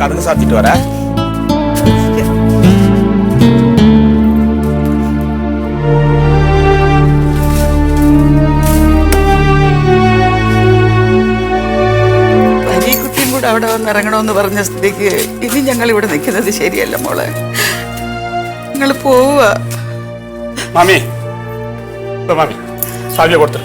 கதவு சாத்திட்டு வர. കുട്ടിയും കൂടെ അവിടെ വന്ന് ഇറങ്ങണമെന്ന് പറഞ്ഞ സ്ഥിതിക്ക് ഇനി ഞങ്ങൾ ഇവിടെ നിൽക്കുന്നത് ശരിയല്ല മോളെ. നിങ്ങൾ പോവുക. മാമി മാമി സാവിയെ കൊടുത്തു.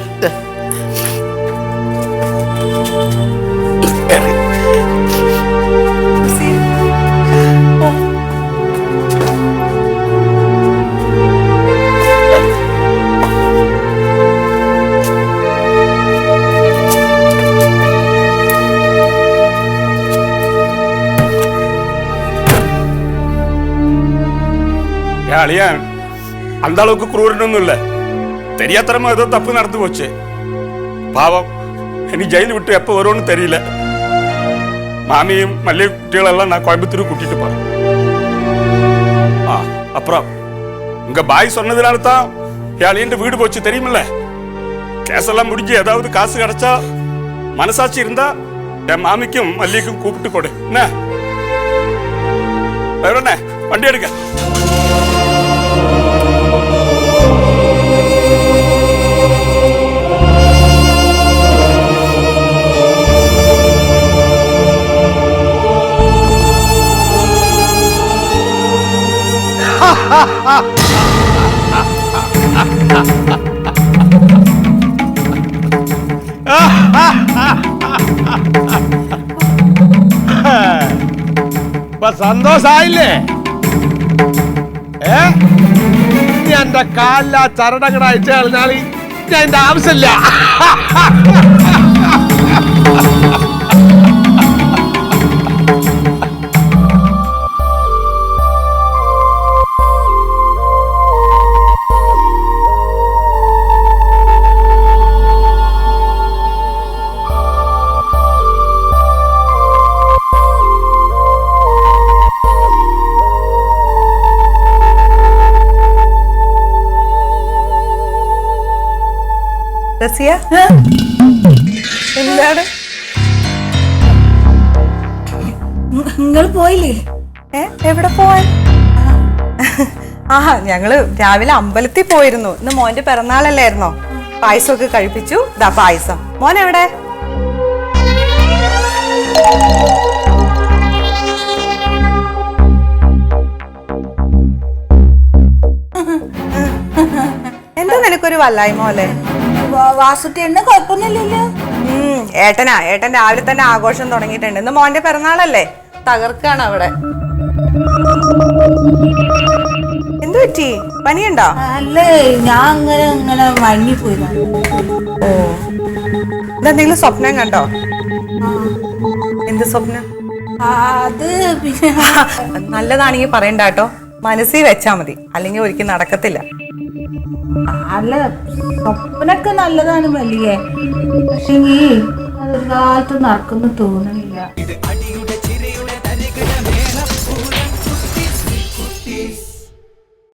அழியான் அந்த அளவுக்கு குரூரனும் இல்ல. தெரியாதரமா ஏதோ தப்பு நடந்து போச்சு. பாவம் இனி ஜெயில விட்டு எப்ப வரும்னு தெரியல. மாமியும் மல்லிகை குட்டிகளெல்லாம் நான் கோயம்புத்தூர் கூட்டிட்டு போறேன். அப்புறம் உங்க பாய் சொன்னதுனால தான் அழியன் வீடு போச்சு தெரியுமில்ல. கேஸ் எல்லாம் முடிஞ்சு ஏதாவது காசு கிடைச்சா மனசாட்சி இருந்தா என் மாமிக்கும் மல்லிகைக்கும் கூப்பிட்டு கொடு. என்ன வேற என்ன வண்டி எடுக்க. സന്തോഷായില്ലേ? നീ എന്റെ കാലില ചരടങ്ങട അയച്ചു കളഞ്ഞാൽ ഞാൻ എന്റെ ആവശ്യമില്ല. എന്താണ് നിങ്ങൾ പോയില്ലേ? എവിടെ പോവാൻ? ഞങ്ങള് രാവിലെ അമ്പലത്തിൽ പോയിരുന്നു. ഇന്ന് മോന്റെ പിറന്നാളല്ലായിരുന്നോ? പായസമൊക്കെ കഴിപ്പിച്ചു. ഇതാ പായസം. മോൻ എവിടെ? എന്താ നിനക്കൊരു വല്ലായ്മ പോലെ? വാസുട്ടേണ്ണ കുഴപ്പമൊന്നുമില്ലല്ലോ. ഏട്ടൻ രാവിലെ തന്നെ ആഘോഷം തുടങ്ങിയിട്ടുണ്ട്. ഇന്ന് മോന്റെ പിറന്നാളല്ലേ, തകർക്കാണ് അവിടെ. എന്തു പറ്റി? പനിയുണ്ടോ? അല്ലേ, ഞാൻ അങ്ങനെ മയങ്ങിപ്പോയി. ഓ, ഇതെന്തെങ്കിലും സ്വപ്നം കണ്ടോ? എന്ത് സ്വപ്നം? അത് നല്ലതാണെങ്കിൽ പറയണ്ട കേട്ടോ, മനസ്സിൽ വെച്ചാ മതി, അല്ലെങ്കിൽ ഒരിക്കലും നടക്കത്തില്ല. അല്ല, സ്വപ്നൊക്കെ നല്ലതാണ് വലിയ, പക്ഷെ അതൊരു കാലത്ത് നടക്കുന്നു തോന്നണില്ല.